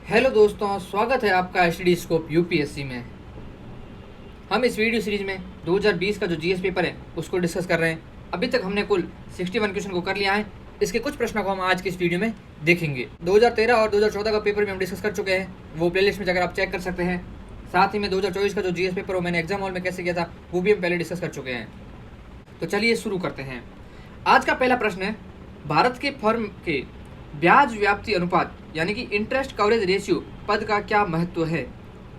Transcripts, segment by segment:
Hello दोस्तों, स्वागत है आपका एचडी स्कोप यूपीएससी में। हम इस वीडियो सीरीज में 2020 का जो जीएस पेपर है उसको डिस्कस कर रहे हैं। अभी तक हमने कुल 61 क्वेश्चन को कर लिया है। इसके कुछ प्रश्नों को हम आज की इस वीडियो में देखेंगे। 2013 और 2014 का पेपर भी हम डिस्कस कर चुके हैं, वो प्लेलिस्ट में जाकर आप चेक कर सकते हैं। साथ ही में 2024 का जो जीएस पेपर वो मैंने एग्जाम हॉल में कैसे किया था वो भी हम पहले डिस्कस कर चुके हैं। तो चलिए शुरू करते हैं। आज का पहला प्रश्न है, भारत के फर्म के ब्याज व्याप्ति अनुपात यानी कि इंटरेस्ट कवरेज रेशियो पद का क्या महत्व है।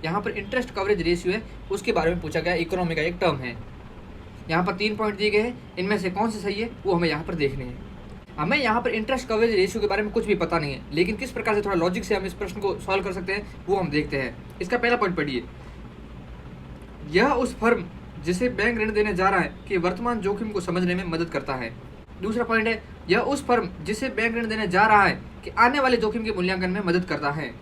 यहाँ पर इंटरेस्ट कवरेज रेशियो है उसके बारे में पूछा गया, इकोनॉमी का एक टर्म है। यहाँ पर 3 पॉइंट दिए गए हैं, इनमें से कौन से सही है वो हमें यहाँ पर देखने हैं। हमें यहाँ पर इंटरेस्ट कवरेज रेशियो के बारे में कुछ भी पता नहीं है, लेकिन किस प्रकार से थोड़ा लॉजिक से हम इस प्रश्न को सॉल्व कर सकते हैं वो हम देखते हैं। इसका पहला पॉइंट पढ़िए, यह उस फर्म जिसे बैंक ऋण देने जा रहा है कि वर्तमान जोखिम को समझने में मदद करता है। दूसरा पॉइंट है, यह उस फर्म जिसे बैंक ऋण देने जा रहा है कि आने वाले जोखिम के मूल्यांकन में मदद करता है।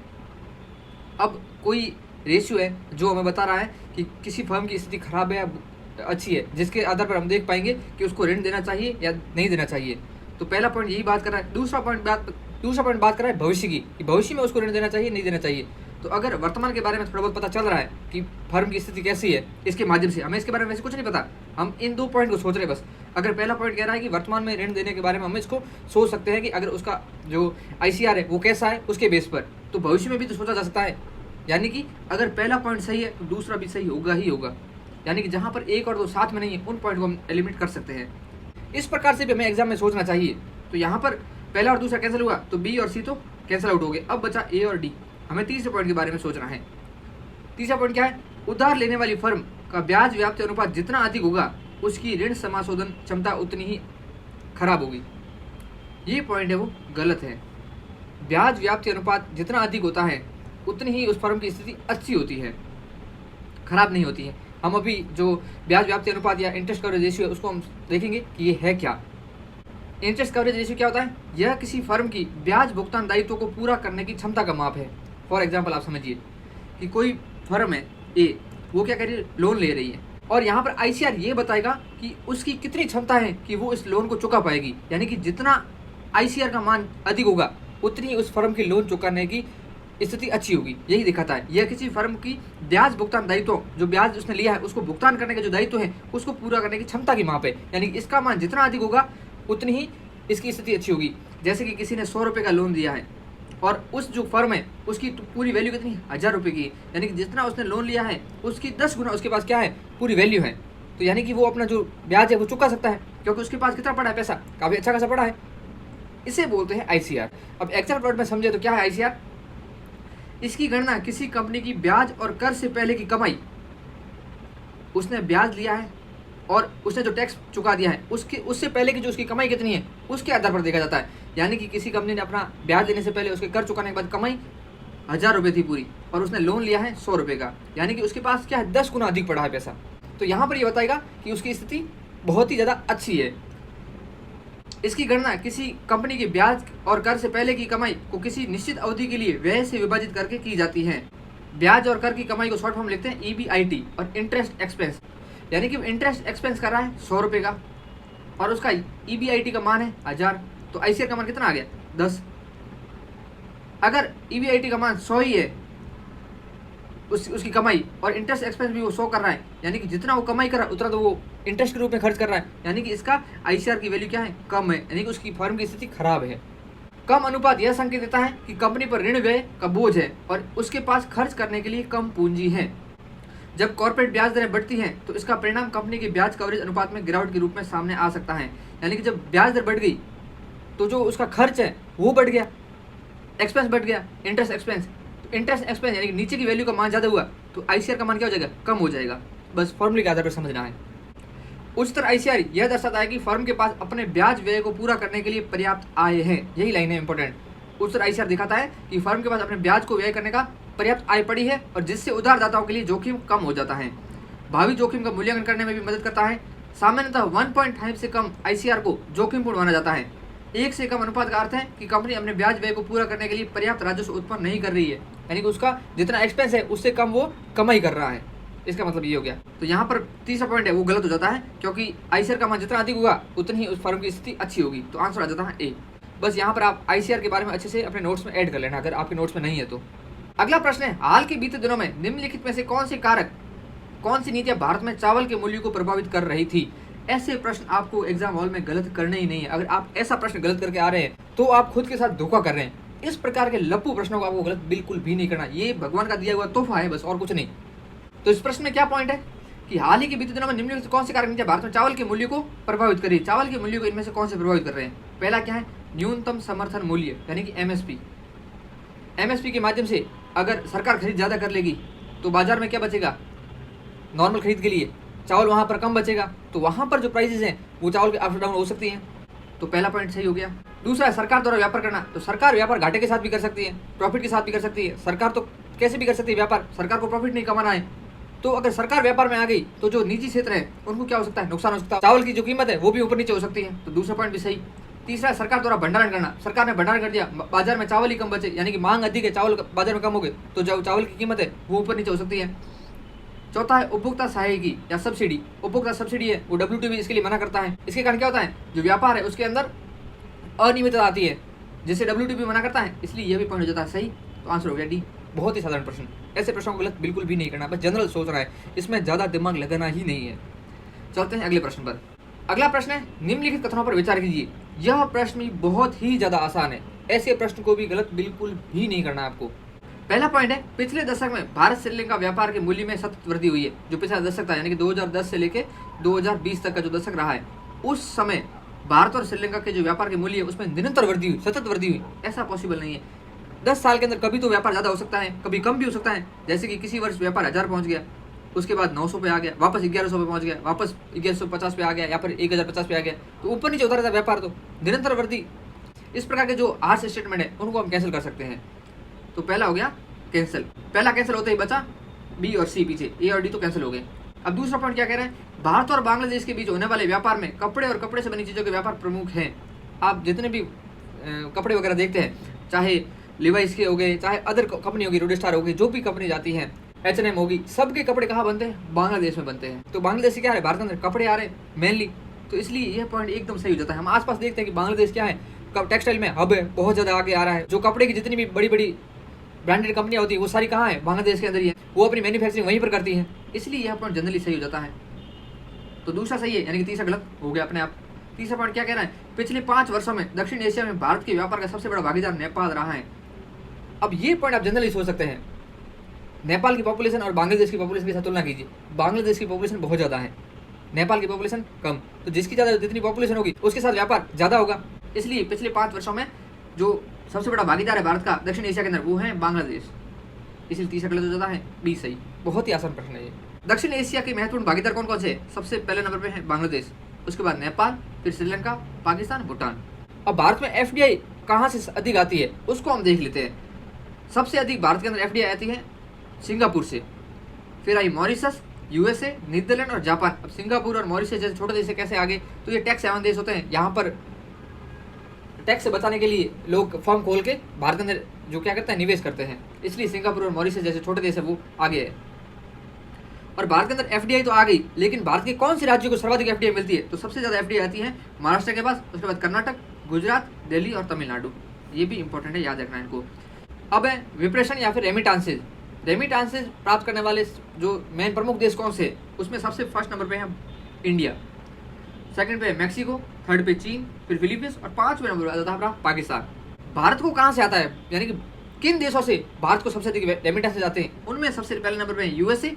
अब कोई रेशियो है जो हमें बता रहा है कि किसी फर्म की स्थिति खराब है या अच्छी है, जिसके आधार पर हम देख पाएंगे कि उसको ऋण देना चाहिए या नहीं देना चाहिए। तो पहला पॉइंट यही बात कर रहा है। दूसरा पॉइंट बात कर रहा है भविष्य की, कि भविष्य में उसको ऋण देना चाहिए नहीं देना चाहिए। तो अगर वर्तमान के बारे में थोड़ा बहुत पता चल रहा है कि फर्म की स्थिति कैसी है, इसके माध्यम से हमें इसके बारे में वैसे कुछ नहीं पता, हम इन 2 पॉइंट को सोच रहे हैं बस। अगर पहला पॉइंट कह रहा है कि वर्तमान में ऋण देने के बारे में हम इसको सोच सकते हैं कि अगर उसका जो आईसीआर है वो कैसा है उसके बेस पर, तो भविष्य में भी तो सोचा जा सकता है। यानी कि अगर पहला पॉइंट सही है तो दूसरा भी सही होगा ही होगा। यानी कि जहाँ पर 1 और 2 साथ में नहीं है उन पॉइंट को हम एलिमिनेट कर सकते हैं। इस प्रकार से भी हमें एग्जाम में सोचना चाहिए। तो यहाँ पर पहला और दूसरा कैंसिल हुआ तो बी और सी तो कैंसिल आउट हो गए। अब बचा ए और डी। हमें तीसरे पॉइंट के बारे में सोचना है। तीसरा पॉइंट क्या है, उधार लेने वाली फर्म का ब्याज व्याप्ति अनुपात जितना अधिक होगा उसकी ऋण समाशोधन क्षमता उतनी ही खराब होगी। ये पॉइंट है वो गलत है। ब्याज व्याप्ति अनुपात जितना अधिक होता है उतनी ही उस फर्म की स्थिति अच्छी होती है, खराब नहीं होती है। हम अभी जो ब्याज व्याप्ति अनुपात या इंटरेस्ट कवरेज रेशियो है उसको हम देखेंगे कि ये है क्या। इंटरेस्ट कवरेज रेशियो क्या होता है, यह किसी फर्म की ब्याज भुगतान दायित्व को पूरा करने की क्षमता का माप है। फॉर एग्जाम्पल आप समझिए कि कोई फर्म है ए, वो क्या कर रही है, लोन ले रही है, और यहाँ पर आईसीआर ये बताएगा कि उसकी कितनी क्षमता है कि वो इस लोन को चुका पाएगी। यानी कि जितना आईसीआर का मान अधिक होगा उतनी उस फर्म की लोन चुकाने की स्थिति अच्छी होगी, यही दिखाता है। यह किसी फर्म की ब्याज भुगतान दायित्व, जो ब्याज उसने लिया है उसको भुगतान करने के जो दायित्व है उसको पूरा करने की क्षमता की माप है। यानी कि इसका मान जितना अधिक होगा उतनी ही इसकी स्थिति अच्छी होगी। जैसे कि किसी ने 100 रुपये का लोन दिया है और उस जो फर्म है उसकी पूरी वैल्यू कितनी, 1000 रुपये की। यानी कि जितना उसने लोन लिया है उसकी 10 गुना उसके पास क्या है, पूरी वैल्यू है। तो यानी कि वो अपना जो ब्याज है वो चुका सकता है, क्योंकि उसके पास कितना पड़ा है, पैसा काफ़ी अच्छा खासा पड़ा है। इसे बोलते हैं आईसीआर। अब एक्चुअल वर्ड में समझे तो क्या है आईसीआर, इसकी गणना किसी कंपनी की ब्याज और कर से पहले की कमाई, उसने ब्याज लिया है और उसने जो टैक्स चुका दिया है उससे पहले की जो उसकी कमाई कितनी है उसके आधार पर देखा जाता है। यानी कि किसी कंपनी ने अपना ब्याज देने से पहले उसके कर चुकाने के बाद कमाई 1000 रुपये थी पूरी, और उसने लोन लिया है 100 रुपये का, यानी कि उसके पास क्या है, 10 गुना अधिक पड़ा है पैसा। तो यहाँ पर ये बताएगा कि उसकी स्थिति बहुत ही ज़्यादा अच्छी है। इसकी गणना किसी कंपनी के ब्याज और कर से पहले की कमाई को किसी निश्चित अवधि के लिए व्यय से विभाजित करके की जाती है। ब्याज और कर की कमाई को शॉर्ट फॉर्म लिखते हैं EBIT, और इंटरेस्ट एक्सपेंस, यानी कि इंटरेस्ट एक्सपेंस कर रहा है 100 रुपये का और उसका EBIT का मान है 1000, तो आईसीआर का मान कितना आ गया, 10। अगर EBIT का मान 100 ही है उसकी कमाई, और इंटरेस्ट एक्सपेंस भी वो 100 कर रहा है, यानी कि जितना वो कमाई कर रहा है उतना तो वो इंटरेस्ट के रूप में खर्च कर रहा है। यानी कि इसका आईसीआर की वैल्यू क्या है, कम है, यानी कि उसकी फर्म की स्थिति खराब है। कम अनुपात यह संकेत देता है कि कंपनी पर ऋण व्यय का बोझ है और उसके पास खर्च करने के लिए कम पूंजी है। जब कॉर्पोरेट ब्याज दरें बढ़ती हैं तो इसका परिणाम कंपनी के ब्याज कवरेज अनुपात में गिरावट के रूप में सामने आ सकता है। यानी कि जब ब्याज दर बढ़ गई तो जो उसका खर्च है वो बढ़ गया, एक्सपेंस बढ़ गया, इंटरेस्ट एक्सपेंस यानी कि नीचे की वैल्यू का मान ज़्यादा हुआ तो आईसीआर का मान क्या हो जाएगा, कम हो जाएगा। बस फॉर्मूले के आधार पर समझना है। उच्चतर आईसीआर यह दर्शाता है कि फर्म के पास अपने ब्याज व्यय को पूरा करने के लिए पर्याप्त आय है। यही लाइन है इंपॉर्टेंट। उच्चतर आईसीआर दिखाता है कि फर्म के पास अपने ब्याज को व्यय करने का पर्याप्त आय पड़ी है, और जिससे उधारदाताओं के लिए जोखिम कम हो जाता है। भावी जोखिम का मूल्यांकन करने में भी मदद करता है। सामान्यतः 1.5 से कम आईसीआर को जोखिमपूर्ण माना जाता है। 1 से कम अनुपात का अर्थ है कि कंपनी अपने ब्याज व्यय को पूरा करने के लिए पर्याप्त राजस्व उत्पन्न नहीं कर रही है, यानी कि उसका जितना एक्सपेंस है उससे कम वो कमाई कर रहा है। इसका मतलब ये हो गया। तो यहाँ पर तीसरा पॉइंट है वो गलत हो जाता है, क्योंकि आईसीआर का मान जितना अधिक होगा उतनी ही उस फर्म की स्थिति अच्छी होगी। तो आंसर आ जाता है ए। बस यहाँ पर आप आईसीआर के बारे में अच्छे से अपने नोट्स में ऐड कर लेना, अगर आपके नोट्स में नहीं है तो। अगला प्रश्न है, हाल के बीते दिनों में निम्नलिखित में से कौन से कारक, कौन सी नीतियां भारत में चावल के मूल्य को प्रभावित कर रही थी? ऐसे प्रश्न आपको एग्जाम हॉल में गलत करने ही नहीं है। अगर आप ऐसा प्रश्न गलत करके आ रहे हैं तो आप खुद के साथ धोखा कर रहे हैं। इस प्रकार के लप्पू प्रश्नों को आपको गलत बिल्कुल भी नहीं करना। ये भगवान का दिया हुआ तोहफा है, बस और कुछ नहीं। तो इस प्रश्न में क्या पॉइंट है कि हाल ही के बीते दिनों में निम्नलिखित से कौन से कारक नीतियां भारत में चावल के मूल्य को प्रभावित कर रही है? चावल के मूल्य को इनमें से कौन से प्रभावित कर रहे हैं? पहला क्या है? न्यूनतम समर्थन मूल्य यानी कि एमएसपी। एमएसपी के माध्यम से अगर सरकार खरीद ज्यादा कर लेगी तो बाजार में क्या बचेगा? नॉर्मल खरीद के लिए चावल वहां पर कम बचेगा, तो वहां पर जो प्राइसेस हैं वो चावल के अप डाउन हो सकती हैं। तो पहला पॉइंट सही हो गया। दूसरा है सरकार द्वारा व्यापार करना। तो सरकार व्यापार घाटे के साथ भी कर सकती है, प्रॉफिट के साथ भी कर सकती है। सरकार तो कैसे भी कर सकती है व्यापार, सरकार को प्रॉफिट नहीं कमाना है। तो अगर सरकार व्यापार में आ गई तो जो निजी क्षेत्र है उनको क्या हो सकता है? नुकसान हो सकता है। चावल की जो कीमत है वो भी ऊपर नीचे हो सकती है। तो दूसरा पॉइंट भी सही। तीसरा है सरकार द्वारा भंडारण करना। सरकार ने भंडारण कर दिया, बाजार में चावल ही कम बचे, यानी कि मांग अधिक है, चावल बाजार में कम हो गए, तो जो चावल की कीमत है वो ऊपर नीचे हो सकती है। चौथा है उपभोक्ता सहायकी या सब्सिडी। उपभोक्ता सब्सिडी है वो WTO इसके लिए मना करता है। इसके कारण क्या होता है? जो व्यापार है उसके अंदर अनियमितता आती है, जिससे WTO मना करता है, इसलिए यह भी पॉइंट हो जाता है सही। तो आंसर हो गया डी। बहुत ही साधारण प्रश्न, ऐसे प्रश्नों को गलत बिल्कुल भी नहीं करना, बस जनरल सोचना है, इसमें ज्यादा दिमाग लगाना ही नहीं है। चलते हैं अगले प्रश्न पर। अगला प्रश्न है, निम्नलिखित कथनों पर विचार कीजिए। यह प्रश्न भी बहुत ही ज्यादा आसान है, ऐसे प्रश्न को भी गलत बिल्कुल भी नहीं करना आपको। पहला पॉइंट है, पिछले दशक में भारत श्रीलंका व्यापार के मूल्य में सतत वृद्धि हुई है। जो पिछला दशक था यानी कि 2010 से लेके 2020 तक का जो दशक रहा है, उस समय भारत और श्रीलंका के जो व्यापार के मूल्य है उसमें निरंतर वृद्धि हुई, सतत वृद्धि हुई। ऐसा पॉसिबल नहीं है। 10 साल के अंदर कभी तो व्यापार ज्यादा हो सकता है, कभी कम भी हो सकता है। जैसे कि किसी वर्ष व्यापार 1000 पहुंच गया, उसके बाद 900 पे आ गया, वापस 1100 पे पहुंच गया, वापस 1150 पे आ गया, या फिर 1050 पे आ गया। तो ऊपर नीचे होता रहता है व्यापार, तो निरंतर वृद्धि। इस प्रकार के जो आर्स स्टेटमेंट है उनको हम कैंसिल कर सकते हैं। तो पहला हो गया कैंसिल, पहला कैंसिल होते ही बचा बी और सी, पीछे ए और डी तो कैंसिल हो गए। अब दूसरा पॉइंट क्या कह रहे हैं? भारत और बांग्लादेश के बीच होने वाले व्यापार में कपड़े और कपड़े से बनी चीजों के व्यापार प्रमुख हैं। आप जितने भी कपड़े वगैरह देखते हैं, चाहे लिवाइस के हो गए, चाहे अदर कंपनी होगी, रोडस्टार होगी, जो भी कंपनी जाती है, H&M होगी, सबके कपड़े कहाँ बनते हैं? बांग्लादेश में बनते हैं। तो बांग्लादेश से क्या है? भारत के अंदर कपड़े आ रहे हैं मेनली, तो इसलिए यह पॉइंट एकदम सही हो जाता है। हम आसपास देखते हैं कि बांग्लादेश क्या है, टेक्सटाइल में हब है, बहुत ज्यादा आगे आ रहा है। जो कपड़े की जितनी भी बड़ी बड़ी ब्रांडेड कंपनियां होती है वो सारी कहाँ है? बांग्लादेश के अंदर ही है। वो अपनी मैन्युफैक्चरिंग वहीं पर करती है, इसलिए यह पॉइंट जनरली सही हो जाता है। तो दूसरा सही है, यानी कि तीसरा गलत हो गया अपने आप। तीसरा पॉइंट क्या कह रहा है? पिछले 5 वर्षों में दक्षिण एशिया में भारत के व्यापार का सबसे बड़ा भागीदार नेपाल रहा है। अब ये पॉइंट आप जनरली सोच सकते हैं, नेपाल की पॉपुलेशन और बांग्लादेश की पॉपुलेशन के साथ तुलना कीजिए। बांग्लादेश की पॉपुलेशन बहुत ज़्यादा है, नेपाल की पॉपुलेशन कम, तो जिसकी ज़्यादा जितनी पॉपुलेशन होगी उसके साथ व्यापार ज़्यादा होगा। इसलिए पिछले 5 वर्षों में जो सबसे बड़ा भागीदार है भारत का दक्षिण एशिया के अंदर वो है बांग्लादेश, इसलिए तीसरा गलत हो जाता है, बी सही। बहुत ही आसान प्रश्न है ये। दक्षिण एशिया के महत्वपूर्ण भागीदार कौन कौन से हैं? सबसे पहले नंबर पे है बांग्लादेश, उसके बाद नेपाल, फिर श्रीलंका, पाकिस्तान, भूटान। अब भारत में FDI कहाँ से अधिक आती है उसको हम देख लेते हैं। सबसे अधिक भारत के अंदर FDI आती है सिंगापुर से, फिर आई मॉरिशस, USA, नीदरलैंड और जापान। अब सिंगापुर और मॉरिशस जैसे छोटे देश कैसे आगे? तो ये टैक्स हेवन देश होते हैं, यहाँ पर टैक्स से बचाने के लिए लोग फर्म खोल के भारत के अंदर जो क्या करते हैं, निवेश करते हैं, इसलिए सिंगापुर और मॉरिशस जैसे छोटे देश है वो आगे है। और भारत के अंदर FDI तो आ गई, लेकिन भारत के कौन से राज्यों को सर्वाधिक FDI मिलती है? तो सबसे ज्यादा FDI आती है महाराष्ट्र के पास, उसके बाद कर्नाटक, गुजरात, दिल्ली और तमिलनाडु। ये भी इंपॉर्टेंट है, याद रखना इनको। अब है विप्रेशन या फिर रेमिटांसेज। रेमिटांसेज प्राप्त करने वाले जो मेन प्रमुख देश कौन से? उसमें सबसे फर्स्ट नंबर पे है इंडिया, सेकंड पे है मैक्सिको, थर्ड पे चीन, फिर फिलीपींस और 5वें नंबर पर आता है अपना पाकिस्तान। भारत को कहाँ से आता है, यानी कि किन देशों से भारत को सबसे अधिक रेमिटेंस जाते हैं? उनमें सबसे पहले नंबर पे USA,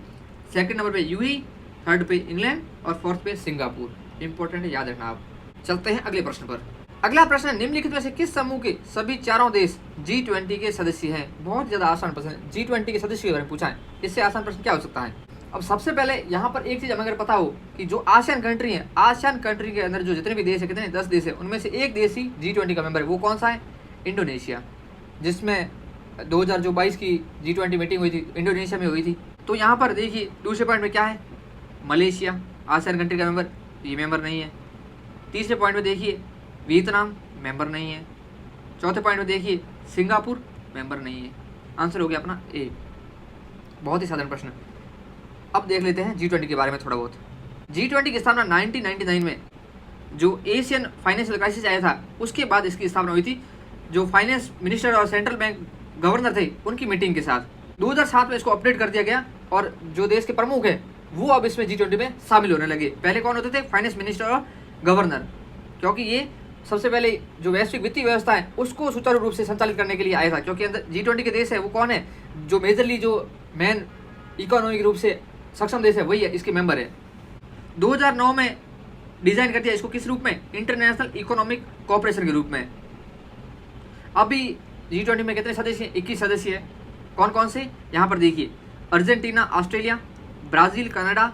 सेकंड नंबर पे UAE, थर्ड पे इंग्लैंड और फोर्थ पे सिंगापुर। इंपॉर्टेंट है, याद रखना आप। चलते हैं अगले प्रश्न पर। अगला प्रश्न है, निम्नलिखित में से किस समूह के सभी चारों देश G20 के सदस्य हैं? बहुत ज्यादा आसान प्रश्न है, G20 के सदस्य के बारे में पूछा है, इससे आसान प्रश्न क्या हो सकता है? अब सबसे पहले यहाँ पर एक चीज हमें अगर पता हो कि जो आसियान कंट्री है, आसियान कंट्री के अंदर जो जितने भी देश है, कितने 10 देश है, उनमें से एक देश ही G20 का मेंबर है। वो कौन सा है? इंडोनेशिया, जिसमें 2022 की G20 मीटिंग हुई थी, इंडोनेशिया में हुई थी। तो यहाँ पर देखिए दूसरे पॉइंट में क्या है? मलेशिया आसियान कंट्री का मेंबर, ये मेंबर नहीं है। तीसरे पॉइंट में देखिए वियतनाम मेंबर नहीं है। चौथे पॉइंट में देखिए सिंगापुर मेंबर नहीं है। आंसर हो गया अपना ए। बहुत ही साधारण प्रश्न। अब देख लेते हैं G20 के बारे में थोड़ा बहुत। G20 की स्थापना 1999 में जो एशियन फाइनेंशियल क्राइसिस आया था उसके बाद इसकी स्थापना हुई थी। जो फाइनेंस मिनिस्टर और सेंट्रल बैंक गवर्नर थे उनकी मीटिंग के साथ। 2007 में इसको अपडेट कर दिया गया और जो देश के प्रमुख है वो अब इसमें G20 में शामिल होने लगे। पहले कौन होते थे? फाइनेंस मिनिस्टर और गवर्नर, क्योंकि ये सबसे पहले जो वैश्विक वित्तीय व्यवस्था है उसको सुचारू रूप से संचालित करने के लिए आया था। क्योंकि अंदर G20 के देश है वो कौन है? जो मेजरली जो मेन इकोनॉमिक रूप से सक्षम देश है वही है इसके मेंबर है। 2009 में डिजाइन कर दिया इसको किस रूप में? इंटरनेशनल इकोनॉमिक कोऑपरेशन के रूप में। अभी G20 में कितने सदस्य हैं? 21 सदस्य है। कौन कौन से? यहाँ पर देखिए, Argentina, Australia, Brazil, Canada,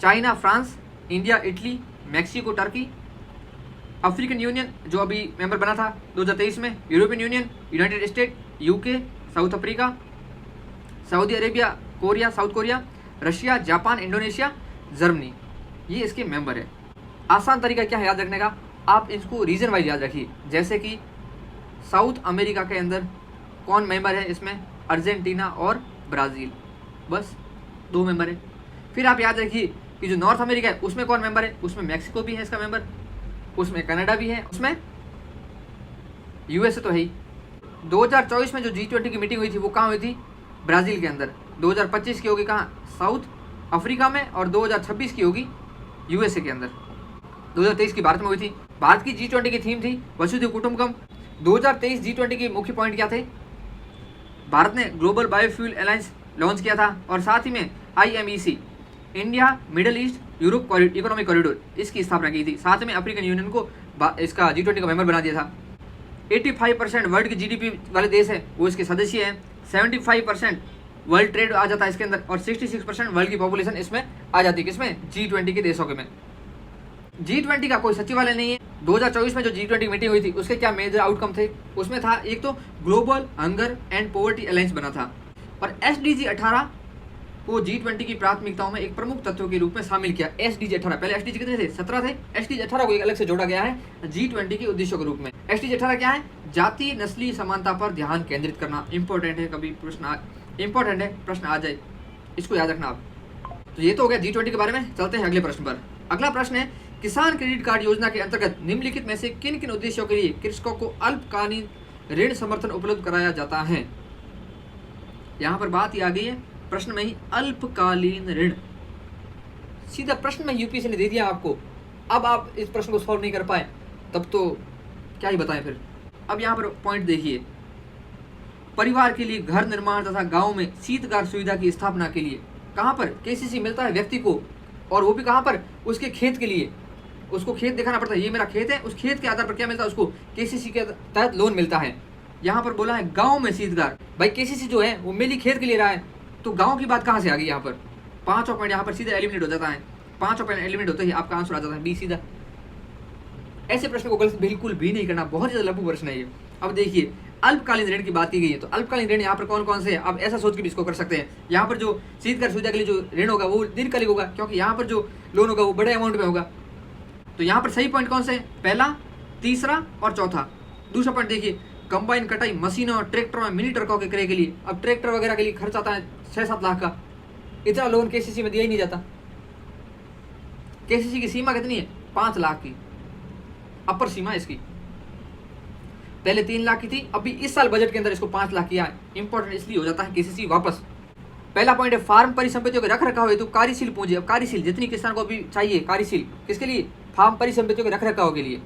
China, France, India, Italy, Mexico, Turkey, African union जो अभी मेंबर बना था 2023 में, European union, United state, UK, south Africa, Saudi Arabia, Korea, south Korea, Russia, Japan, Indonesia, Germany, ये इसके मेंबर है। आसान तरीका क्या है याद रखने का? आप इसको रीजन वाइज याद रखिए। जैसे कि साउथ अमेरिका के अंदर कौन मेंबर है इसमें? अर्जेंटीना और ब्राज़ील, बस 2 मेंबर है। फिर आप याद रखिए कि जो नॉर्थ अमेरिका है उसमें कौन मेंबर है? उसमें मैक्सिको भी है इसका मेंबर, उसमें कनाडा भी है, उसमें यूएसए तो है ही। 2024 में जो G20 की मीटिंग हुई थी वो कहाँ हुई थी? ब्राज़ील के अंदर। 2025 की होगी कहाँ? साउथ अफ्रीका में। और 2026 की होगी यूएसए के अंदर। 2023 की भारत में हुई थी। भारत की G20 की थीम थी वसुधैव कुटुंबकम। 2023 G20 के मुख्य पॉइंट क्या थे? भारत ने ग्लोबल बायोफ्यूल अलायंस लॉन्च किया था और साथ ही में IMEC, India middle east Europe economic corridor, इसकी स्थापना की थी। साथ में अफ्रीकन यूनियन को इसका G20 का मेंबर बना दिया था। 85% वर्ल्ड की GDP वाले देश है वो इसके सदस्य हैं। 75% वर्ल्ड ट्रेड आ जाता है इसके अंदर और 66% वर्ल्ड की पॉपुलेशन इसमें आ जाती है। किसमें? G20 के देशों के में। G20 का कोई सचिवालय नहीं है। 2024 में जो G20 की मीटिंग हुई थी उसके क्या मेजर आउटकम थे? उसमें था एक तो global hunger and poverty alliance बना था और SDG 18 को G20 की प्राथमिकताओं में एक प्रमुख तत्व के रूप में शामिल किया। SDG 18, पहले SDG कितने थे? 17 थे। SDG 18 को एक अलग से जोड़ा गया है G20 के उद्देश्यों के रूप में। SDG 18 क्या है? जातीय नस्लीय समानता पर ध्यान केंद्रित करना। इंपॉर्टेंट है, कभी इंपॉर्टेंट है, प्रश्न आ जाए, इसको याद रखना आप। तो ये तो हो गया G20 के बारे में। चलते हैं अगले प्रश्न पर। अगला प्रश्न है, किसान क्रेडिट कार्ड योजना के अंतर्गत निम्नलिखित में से किन किन उद्देश्यों के लिए कृषकों को अल्पकालीन ऋण समर्थन उपलब्ध कराया जाता है? यहाँ पर बात ही आ गई है प्रश्न में ही, अल्पकालीन ऋण। सीधा प्रश्न में यूपीएससी ने दे दिया आपको। अब आप इस प्रश्न को सॉल्व नहीं कर पाए तब तो क्या ही बताएं फिर। अब यहाँ पर पॉइंट देखिए, परिवार के लिए घर निर्माण तथा गांव में शीतकार सुविधा की स्थापना के लिए कहाँ पर केसीसी मिलता है व्यक्ति को, और वो भी कहाँ पर? उसके खेत के लिए। उसको खेत दिखाना पड़ता है, ये मेरा खेत है। उस खेत के आधार पर क्या मिलता है उसको? केसीसी के तहत लोन मिलता है। यहाँ पर बोला है गांव में शीतकार। भाई केसीसी जो है वो मेरी खेत के लिए रहा है, तो गांव की बात कहाँ से आ गई? यहाँ पर 5 पॉइंट यहाँ पर सीधा एलिमिनेट हो जाता है। 5 पॉइंट एलिमिनेट होते ही आपका आंसर आ जाता है बी सीधा। ऐसे प्रश्न को गलत बिल्कुल भी नहीं करना, बहुत ज्यादा लघु प्रश्न है ये। अब देखिए, अल्पकालीन ऋण की बात की गई है, तो अल्पकालीन ऋण यहाँ पर कौन कौन से हैं? आप ऐसा सोच के भी इसको कर सकते हैं। यहाँ पर जो शीतकार सुविधा के लिए जो ऋण होगा वो दीर्घकालिक होगा, क्योंकि यहाँ पर जो लोन होगा वो बड़े अमाउंट में होगा। तो यहाँ पर सही पॉइंट कौन से हैं? पहला, तीसरा और चौथा। दूसरा पॉइंट देखिए, कंबाइन कटाई मशीनों और ट्रैक्टरों में मिनी ट्रकों के क्रय के लिए। अब ट्रैक्टर वगैरह के लिए खर्च आता है 6-7 लाख का, इतना लोन केसीसी में दिया ही नहीं जाता। केसीसी की सीमा कितनी है? 5 लाख की अपर सीमा इसकी। पहले 3 लाख की थी, अभी इस साल बजट के अंदर इसको 5 लाख किया है। इंपॉर्टेंट इसलिए हो जाता है केसीसी वापस। पहला पॉइंट है, फार्म परिसंपत्तियों के रख रखाव हेतु कार्यशील पूंजी। अब कार्यशील जितनी किसान को अभी चाहिए, कार्यशील किसके लिए? फार्म परिसंपत्तियों के रख रखाव के लिए,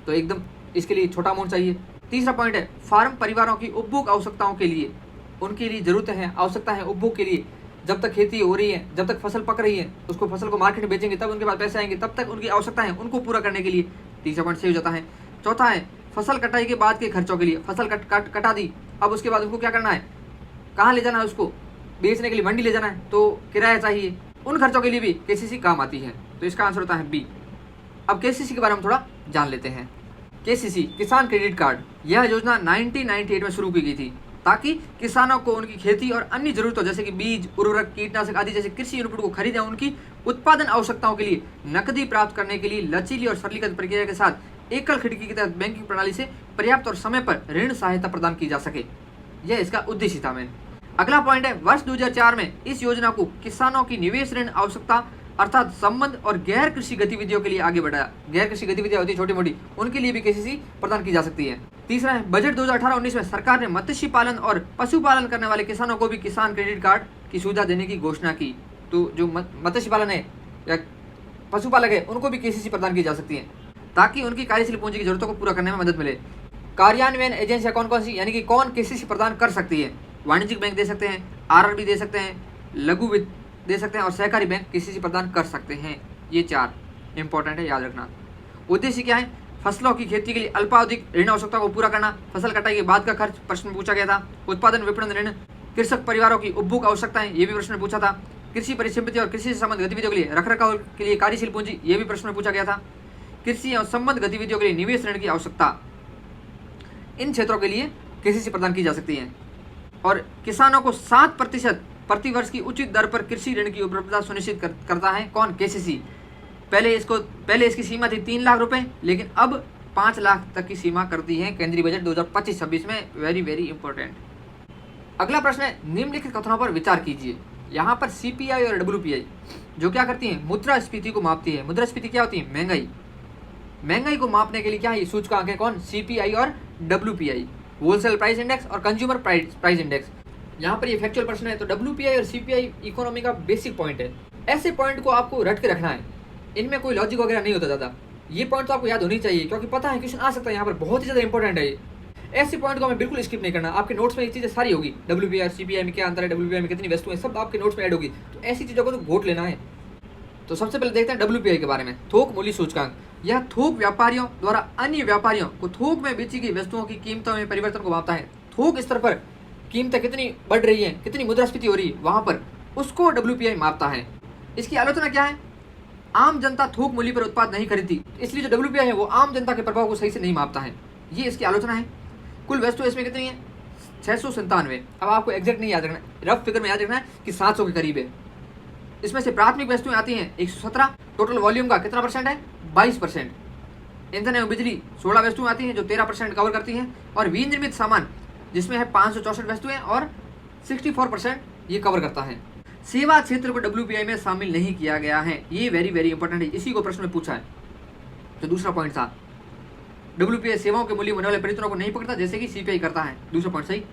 तो एकदम इसके लिए छोटा अमाउंट चाहिए। तीसरा पॉइंट है, फार्म परिवारों की उपभोग आवश्यकताओं के लिए, उनके लिए जरूरत है, आवश्यकता है उपभोग के लिए। जब तक खेती हो रही है, जब तक फसल पक रही है, उसको फसल को मार्केट में बेचेंगे तब उनके पास पैसे आएंगे, तब तक उनकी आवश्यकता है उनको पूरा करने के लिए। तीसरा पॉइंट सही हो जाता है। चौथा है, फसल कटाई के बाद के खर्चों के लिए। फसल कटा दी, अब उसके बाद उनको क्या करना है? कहाँ ले जाना है? उसको बेचने के लिए मंडी ले जाना है, तो किराया चाहिए। उन खर्चों के लिए भी केसीसी काम आती है, तो इसका आंसर होता है बी। अब केसीसी के बारे में थोड़ा जान लेते हैं। केसीसी किसान क्रेडिट कार्ड, यह योजना 1998 में शुरू की गई थी ताकि किसानों को उनकी खेती और अन्य जरूरतों जैसे कि बीज, उर्वरक, कीटनाशक आदि जैसे कृषि इनपुट को खरीदे उनकी उत्पादन आवश्यकताओं के लिए नकदी प्राप्त करने के लिए लचीली और सरलीकृत प्रक्रिया के साथ एकल खिड़की के तहत बैंकिंग प्रणाली से पर्याप्त और समय पर ऋण सहायता प्रदान की जा सके। यह इसका उद्देश्य था। मैं अगला पॉइंट है, वर्ष 2004 में इस योजना को किसानों की निवेश ऋण आवश्यकता अर्थात संबंध और गैर कृषि गतिविधियों के लिए आगे बढ़ाया। गैर कृषि गतिविधियां होती है छोटी मोटी, उनके लिए भी केसीसी प्रदान की जा सकती है। तीसरा है बजट 2018-19 में सरकार ने मत्स्य पालन और पशुपालन करने वाले किसानों को भी किसान क्रेडिट कार्ड की सुविधा देने की घोषणा की। तो जो मत्स्य पालन है या पशुपालक है उनको भी केसीसी प्रदान की जा सकती है ताकि उनकी कार्यशील पूंजी की जरूरतों को पूरा करने में मदद मिले। कार्यान्वयन एजेंसियां कौन कौन सी, यानी कि कौन केसीसी प्रदान कर सकती है? वाणिज्यिक बैंक दे सकते हैं, आरआरबी दे सकते हैं, लघु वित्त दे सकते हैं और सहकारी बैंक केसीसी प्रदान कर सकते हैं। ये 4 इंपॉर्टेंट है, याद रखना। उद्देश्य क्या है? फसलों की खेती के लिए अल्पावधिक ऋण आवश्यकता को पूरा करना, फसल कटाई के बाद का खर्च प्रश्न पूछा गया था। उत्पादन विपणन ऋण, कृषक परिवारों की उपभोग आवश्यकताएं, ये भी प्रश्न पूछा था। कृषि परिसंपत्ति और कृषि से संबंधित गतिविधियों के लिए रखरखाव के लिए कार्यशील पूंजी, ये भी प्रश्न पूछा गया था। कृषि और संबंध गतिविधियों के लिए निवेश ऋण की आवश्यकता, इन क्षेत्रों के लिए केसीसी प्रदान की जा सकती है। और किसानों को 7% प्रति वर्ष की उचित दर पर कृषि ऋण की उपलब्धता सुनिश्चित करता है कौन? केसीसी। पहले इसकी सीमा थी 3 लाख रुपए, लेकिन अब 5 लाख तक की सीमा कर दी है केंद्रीय बजट 2025-26 में। Very very important. अगला प्रश्न है निम्नलिखित कथनों पर विचार कीजिए। यहाँ पर सीपीआई और डब्ल्यूपीआई जो क्या करती है? मुद्रास्फीति को मापती है। मुद्रास्फीति क्या होती है? महंगाई। महंगाई को मापने के लिए क्या है? सूचकांक है कौन? सीपीआई और डब्ल्यूपीआई, होलसेल प्राइस इंडेक्स और कंज्यूमर प्राइस इंडेक्स। यहाँ पर ये फैक्चुअल प्रश्न है, तो डब्ल्यूपीआई और सीपीआई इकोनॉमी का बेसिक पॉइंट है। ऐसे पॉइंट को आपको रट के रखना है, इनमें कोई लॉजिक वगैरह नहीं होता ज़्यादा। ये पॉइंट तो आपको याद होनी चाहिए क्योंकि पता है क्वेश्चन आ सकता है यहाँ पर, बहुत ही ज़्यादा इंपॉर्टेंट है ये। ऐसे पॉइंट को हमें बिल्कुल स्किप नहीं करना। आपके नोट्स में ये चीज़ें सारी होगी, डब्ल्यूपीआई और सीपीआई में क्या अंतर है, डब्ल्यूपीआई में कितनी वस्तुएं, सब आपके नोट्स में ऐड होगी। तो ऐसी चीज़ों को तो घोट लेना है। तो सबसे पहले देखते हैं डब्ल्यूपीआई के बारे में। थोक मूल्य सूचकांक, यह थोक व्यापारियों द्वारा अन्य व्यापारियों को थोक में बेची गई वस्तुओं की कीमतों में परिवर्तन को मापता है। थोक स्तर पर कीमतें कितनी बढ़ रही है, कितनी मुद्रास्फीति हो रही है, वहां पर उसको डब्ल्यूपीआई मापता है। इसकी आलोचना क्या है? आम जनता थोक मूल्य पर उत्पाद नहीं खरीदती, इसलिए जो डब्ल्यूपीआई है वो आम जनता के प्रभाव को सही से नहीं मापता है। ये इसकी आलोचना है। कुल वस्तु इसमें कितनी है? 697। अब आपको एग्जैक्ट नहीं याद रखना, रफ फिगर में याद रखना है कि 700 के करीब है। इसमें से प्राथमिक वस्तुएं आती हैं 117। टोटल वॉल्यूम का कितना परसेंट है? 22%। ईंधन एवं बिजली 16 वस्तुएं आती हैं जो 13% कवर करती हैं। और विनिर्मित सामान जिसमें है 564 वस्तुएं और 64% ये कवर करता है। सेवा क्षेत्र को डब्ल्यूपीआई में शामिल नहीं किया गया है। ये वेरी वेरी इंपॉर्टेंट है, इसी को प्रश्न में पूछा है। तो दूसरा पॉइंट था डब्ल्यूपीआई सेवाओं के मूल्य होने वाले परिवर्तनों को नहीं पकड़ता जैसे कि सीपीआई करता है। दूसरा पॉइंट सही।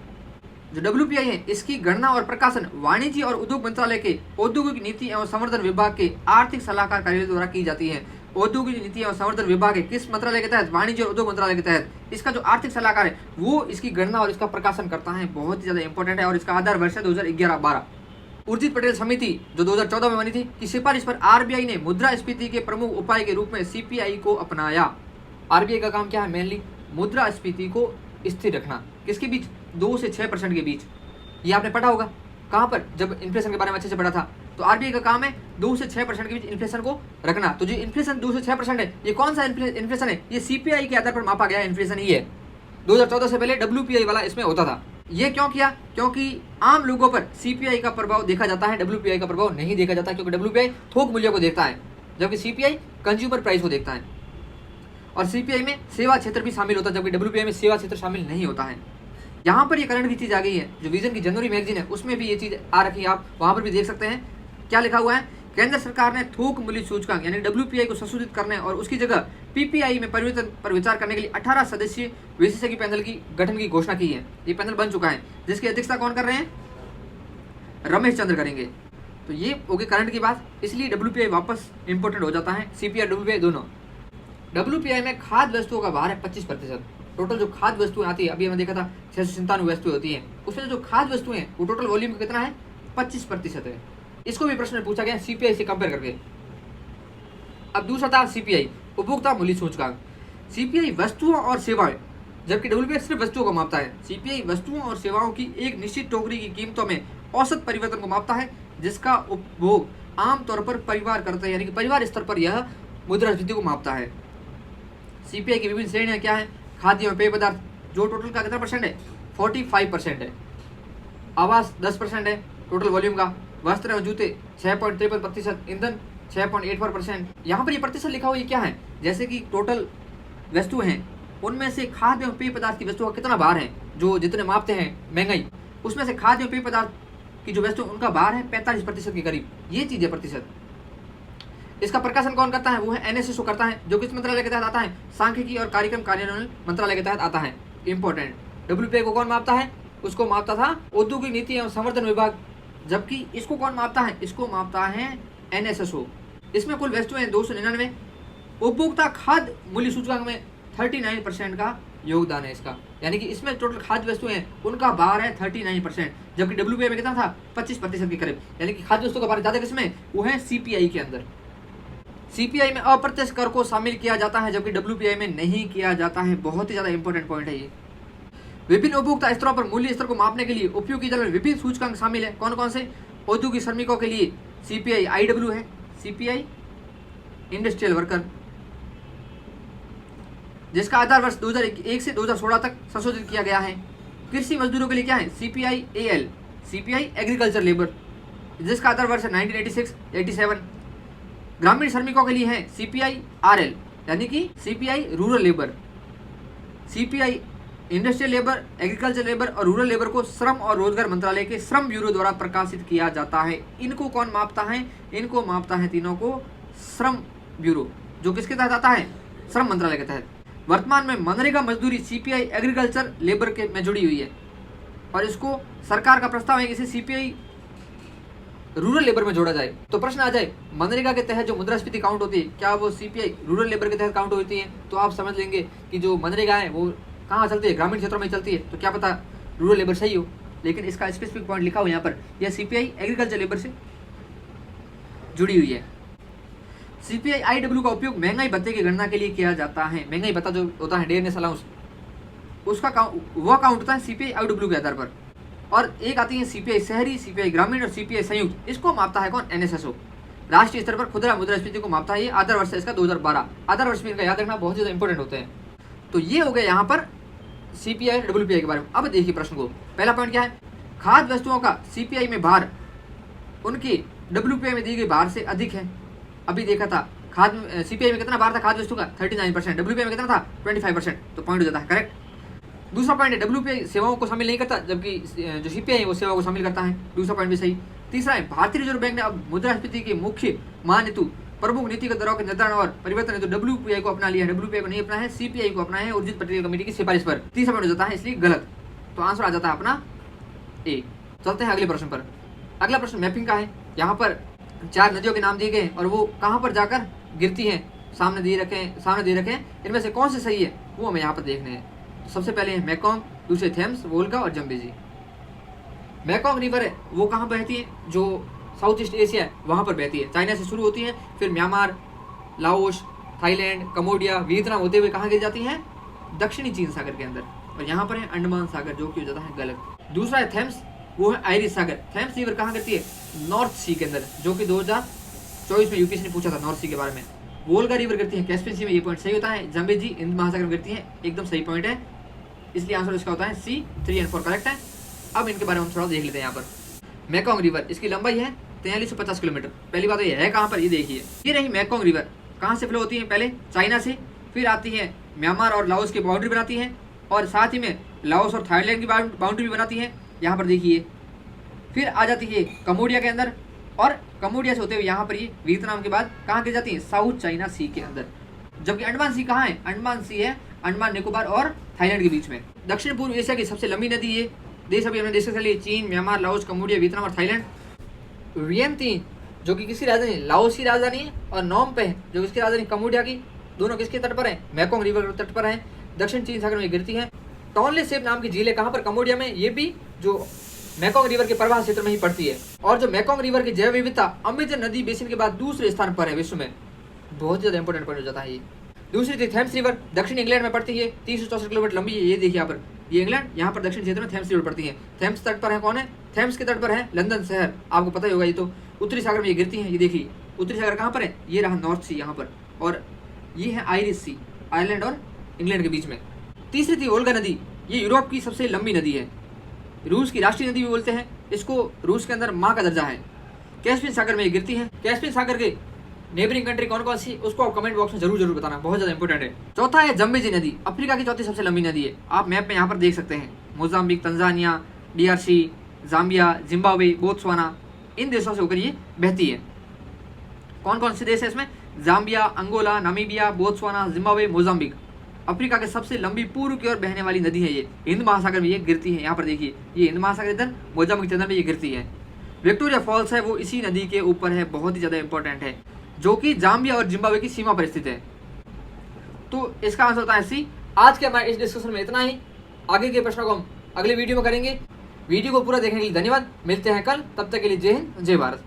जो डब्ल्यूपीआई है इसकी गणना और प्रकाशन वाणिज्य और उद्योग मंत्रालय के औद्योगिक नीति एवं संवर्धन विभाग के आर्थिक सलाहकार कार्यालय द्वारा की जाती है। औद्योगिक नीति एवं संवर्धन विभाग है किस मंत्रालय के तहत? वाणिज्य और उद्योग मंत्रालय के तहत। इसका जो आर्थिक सलाहकार है वो इसकी गणना और इसका प्रकाशन करता है। बहुत ही ज्यादा इंपॉर्टेंट है और इसका आधार वर्ष है 2011-12। उर्जित पटेल समिति जो 2014 में बनी थी की सिफारिश पर आरबीआई ने मुद्रास्फीति के प्रमुख उपाय के रूप में सीपीआई को अपनाया। आरबीआई का काम क्या है? मेनली मुद्रास्फीति को स्थिर रखना। किसके बीच? 2 से 6% के बीच। ये आपने पढ़ा होगा कहाँ पर, जब इन्फ्लेशन के बारे में अच्छे से पढ़ा था। तो आरबीआई का काम है 2 से 6% के बीच इन्फ्लेशन को रखना। तो जो इन्फ्लेशन 2 से 6% है, ये कौन सा इन्फ्लेशन है? ये सीपीआई के आधार पर मापा गया इन्फ्लेशन ही है। 2014 से पहले डब्ल्यूपीआई वाला इसमें होता था। ये क्यों किया? क्योंकि आम लोगों पर सीपीआई का प्रभाव देखा जाता है, डब्ल्यूपीआई का प्रभाव नहीं देखा जाता, क्योंकि डब्ल्यूपीआई थोक मूल्य को देखता है जबकि सीपीआई कंज्यूमर प्राइस को देखता है। और सीपीआई में सेवा क्षेत्र भी शामिल होता है जबकि डब्ल्यूपीआई में सेवा क्षेत्र शामिल नहीं होता है। यहाँ पर ये करंट की चीज आ गई है, जो विजन की जनवरी मैगजीन है उसमें भी ये चीज आ रखी है, आप वहां पर भी देख सकते हैं। क्या लिखा हुआ है? केंद्र सरकार ने थोक मूल्य सूचकांक यानी डब्ल्यूपीआई को संशोधित करने और उसकी जगह पीपीआई में परिवर्तन पर विचार करने के लिए 18 सदस्यीय विशेषज्ञ पैनल की गठन की घोषणा की है। ये पैनल बन चुका है जिसकी अध्यक्षता कौन कर रहे हैं? रमेश चंद्र करेंगे। तो ये होगी करंट की बात, इसलिए डब्ल्यूपीआई वापस इंपोर्टेंट हो जाता है। सीपीआई डब्ल्यूपीआई दोनों। डब्ल्यूपीआई में खाद्य वस्तुओं का भार है 25%। टोटल जो खाद्य वस्तुएं आती है, अभी हमने देखा था 697 वस्तुएं होती हैं, उसमें जो खाद्य वस्तुएं हैं वो टोटल वॉल्यूम कितना है? 25% है। इसको भी प्रश्न में पूछा गया सीपीआई से कंपेयर करके। अब दूसरा था सीपीआई उपभोक्ता मूल्य सूचकांक। सीपीआई वस्तुओं और सेवाएं, जबकि डब्ल्यूपीआई सिर्फ वस्तुओं को मापता है। सीपीआई वस्तुओं और सेवाओं की एक निश्चित टोकरी की कीमतों में औसत परिवर्तन को मापता है जिसका उपभोग आमतौर पर परिवार करते हैं, यानी कि परिवार स्तर पर यह मुद्रास्फीति को मापता है। सीपीआई की विभिन्न श्रेणियां क्या है? खाद्य एवं पेय पदार्थ जो टोटल का कितना परसेंट है? 45% है। आवास 10% है टोटल वॉल्यूम का। वस्त्र एवं जूते 6.53%। ईंधन 6.84%। यहाँ पर ये प्रतिशत लिखा हुआ ये क्या है? जैसे कि टोटल वस्तुएं हैं उनमें से खाद्य एवं पेय पदार्थ की वस्तुओं का कितना भार है, जो जितने मापते हैं महंगाई, उसमें से खाद्य एवं पेय पदार्थ की जो वस्तु उनका भार है 45% के करीब। ये चीज है प्रतिशत। इसका प्रकाशन कौन करता है? वो है एनएसएसओ करता है, जो किस मंत्रालय के तहत आता है? सांख्यिकी और कार्यक्रम कार्यान्वयन मंत्रालय के तहत आता है। इंपॉर्टेंट। WPI को कौन मापता है? उसको मापता था औद्योगिक नीति एवं संवर्धन विभाग, जबकि इसको कौन मापता है? इसको मापता है NSSO। इसमें कुल वस्तुएं 299। उपभोक्ता खाद्य मूल्य सूचकांक में 39% का योगदान है इसका, यानी कि इसमें टोटल खाद्य वस्तुएं हैं उनका भार है 39%, जबकि WPI में कितना था? 25% के करीब, यानी कि खाद्य वस्तुओं का भार ज्यादा किसमें? वो है CPI के अंदर। CPI में अप्रत्यक्ष कर को शामिल किया जाता है, जबकि WPI में नहीं किया जाता है। बहुत ही ज्यादा इंपॉर्टेंट पॉइंट है ये। विभिन्न उपभोक्ता स्तरों पर मूल्य स्तर को मापने के लिए उपयोग की जाने वाले विभिन्न सूचकांक शामिल है। कौन कौन से? औद्योगिक श्रमिकों के लिए CPI IW है, CPI इंडस्ट्रियल वर्कर, जिसका आधार वर्ष 2001 से 2016 तक संशोधित किया गया है। कृषि मजदूरों के लिए क्या है? CPI AL, CPI agriculture labour, जिसका आधार वर्ष है 1986-87। ग्रामीण श्रमिकों के लिए है CPI RL, यानी कि CPI rural labour. CPI industrial labour, agriculture labour और रूरल लेबर को श्रम और रोजगार मंत्रालय के श्रम ब्यूरो द्वारा प्रकाशित किया जाता है। इनको कौन मापता है? इनको मापता है तीनों को श्रम ब्यूरो, जो किसके तहत आता है? श्रम मंत्रालय के तहत। वर्तमान में मनरेगा मजदूरी CPI एग्रीकल्चर लेबर के में जुड़ी हुई है और इसको सरकार का प्रस्ताव है कि इसे CPI रूरल लेबर में जोड़ा जाए। तो प्रश्न आ जाए, मनरेगा के तहत जो मुद्रास्फीति काउंट होती है, क्या वो CPI रूरल लेबर के तहत काउंट होती है? तो आप समझ लेंगे कि जो मनरेगा है वो कहाँ चलती है? ग्रामीण क्षेत्रों में चलती है। तो क्या पता रूरल लेबर सही हो, लेकिन इसका स्पेसिफिक पॉइंट लिखा हुआ यहाँ पर, यह CPI एग्रीकल्चर लेबर से जुड़ी हुई है। CPI IW का उपयोग महंगाई भत्ते की गणना के लिए किया जाता है। महंगाई भत्ता जो होता है डेयरनेस अलाउंस, उसका वह काउंट होता है CPI IW के आधार पर। और एक आती है CPI शहरी, CPI ग्रामीण और CPI संयुक्त। इसको मापता है कौन? NSSO। राष्ट्रीय स्तर पर खुदरा मुद्रास्फीति को मापता है। ये आधार वर्ष है इसका 2012। आधार वर्ष में इनका याद रखना बहुत ज्यादा इंपॉर्टेंट होते हैं। तो ये हो गया यहाँ पर CPI WPI के बारे में। अब देखिए प्रश्न को, पहला पॉइंट क्या है? खाद्य वस्तुओं का CPI में भार उनकी WPI में दी गई भार से अधिक है। अभी देखा था खाद्य CPI में कितना भार था खाद्य वस्तु का? 39%। WPI में कितना था? 25%। तो पॉइंट हो जाता है करेक्ट। दूसरा पॉइंट है WPI सेवाओं को शामिल नहीं करता, जबकि जो CPI है वो सेवाओं को शामिल करता है। दूसरा पॉइंट भी सही। तीसरा है भारतीय रिजर्व बैंक ने अब मुद्रास्फीति के मुख्य मानहेतु प्रमुख नीतिगत दरों के निर्धारण और परिवर्तन हेतु WPI को अपना लिया है। WPI को नहीं अपना है, CPI को अपना है उर्जित पटेल कमेटी की सिफारिश पर। तीसरा पॉइंट हो जाता है इसलिए गलत। तो आंसर आ जाता है अपना A। चलते हैं अगले प्रश्न पर। अगला प्रश्न मैपिंग का है। यहाँ पर 4 नदियों के नाम दिए गए और वो कहाँ पर जाकर गिरती हैं, सामने दे रखे। इनमें से कौन से सही है वो हमें यहाँ पर देखने हैं। सबसे पहले है मेकोंग, दूसरे थेम्स, वोल्गा और जम्बेजी। मेकोंग रिवर है वो कहाँ बहती है? जो साउथ ईस्ट एशिया है वहाँ पर बहती है। चाइना से शुरू होती है, फिर Myanmar, Laos, Thailand, Cambodia, Vietnam होते हुए कहाँ गिर जाती है? दक्षिणी चीन सागर के अंदर। और यहाँ पर है अंडमान सागर, जो कि हो जाता है गलत। दूसरा है थेम्स, वो है आयरिश सागर। थेम्स रिवर कहाँ गिरती है? नॉर्थ सी के अंदर, जो कि 2024 में UPSC ने पूछा था नॉर्थ सी के बारे में। वोल्गा रिवर गिरती है कैस्पियन सी में, ये पॉइंट सही होता है। जम्बेजी हिंद महासागर में गिरती है, एकदम सही पॉइंट है, इसलिए आंसर इसका होता है C। 3 और 4 करेक्ट है। अब इनके बारे में हम थोड़ा देख लेते हैं। यहाँ पर मेकोंग रिवर, इसकी लंबाई है 4350 किलोमीटर। पहली बात ये है कहाँ पर, ये देखिए, ये रही मेकोंग रिवर। कहाँ से फ्लो होती है? पहले चाइना से, फिर आती है म्यांमार और लाओस की बाउंड्री बनाती है, और साथ ही में लाओस और थाईलैंड की बाउंड्री भी बनाती है। यहाँ पर देखिए, फिर आ जाती है कम्बोडिया के अंदर, और कम्बोडिया से होते हुए यहाँ पर ये वियतनाम के बाद कहाँ गिर जाती है? साउथ चाइना सी के अंदर। जबकि अंडमान सी कहाँ है? अंडमान सी है अंडमान निकोबार और थाईलैंड के बीच में। दक्षिण पूर्व एशिया की सबसे लंबी नदी ये देश अभी हमने डिस्कस कर लिए, चीन, म्यांमार, लाओस, कम्बोडिया, वियतनाम और थाईलैंड। वियंती जो कि किसकी राजधानी? लाओस की राजधानी है, और नोम पे जो किसकी राजधानी? कम्बोडिया की। दोनों किसके तट पर है? मेकोंग रिवर के तट पर है, दक्षिण चीन सागर में गिरती है। टोनले सेप नाम की झील है, कहाँ पर? कम्बोडिया में। ये भी जो मेकोंग रिवर के प्रवाह क्षेत्र में ही पड़ती है। और जो मेकोंग रिवर की जैव विविधता अमेजन नदी बेसिन के बाद दूसरे स्थान पर है विश्व में। बहुत ज्यादा इंपॉर्टेंट पॉइंट हो जाता है ये। दूसरी थी थेम्स रिवर, दक्षिण इंग्लैंड में पड़ती है, 364 किलोमीटर लंबी है। ये देखिए यहाँ पर, ये इंग्लैंड, यहाँ पर दक्षिण क्षेत्र में थेम्स रिवर पड़ती है। थेम्स तट पर है कौन है? थेम्स के तट पर है लंदन शहर, आपको पता ही होगा। ये तो उत्तरी सागर में ये गिरती है। ये देखिए उत्तरी सागर कहाँ पर है? ये रहा नॉर्थ सी यहाँ पर, और ये है आयरिश सी, आयरलैंड और इंग्लैंड के बीच में। तीसरी थी वोल्गा नदी, ये यूरोप की सबसे लंबी नदी है, रूस की राष्ट्रीय नदी भी बोलते हैं इसको, रूस के अंदर माँ का दर्जा है। कैस्पियन सागर में ये गिरती है। कैस्पियन सागर के नेबरिंग कंट्री कौन कौन सी, उसको आप कमेंट बॉक्स में जरूर बताना, बहुत ज्यादा इंपॉर्टेंट है। चौथा है जम्बेजी नदी, अफ्रीका की चौथी सबसे लंबी नदी है। आप मैप में यहाँ पर देख सकते हैं, Mozambique, Tanzania, DRC, Zambia, Zimbabwe, Botswana, इन देशों से होकर ये बहती है। कौन कौन से देश है इसमें? Zambia, Angola, Namibia, Botswana, Zimbabwe, Mozambique. Africa के सबसे लंबी पूर्व की ओर बहने वाली नदी है। ये हिंद महासागर में ये गिरती है। यहाँ पर देखिए, ये हिंद महासागर इधर, मोजाम्बिक इधर में ये गिरती है। विक्टोरिया फॉल्स है वो इसी नदी के ऊपर है, बहुत ही ज़्यादा इंपॉर्टेंट है, जो कि जाम्बिया और जिम्बाब्वे की सीमा पर स्थित है। तो इसका आंसर होता है सी। आज के हमारे इस डिस्कशन में इतना ही। आगे के प्रश्नों को हम अगले वीडियो में करेंगे। वीडियो को पूरा देखने के लिए धन्यवाद। मिलते हैं कल, तब तक के लिए जय हिंद, जय भारत।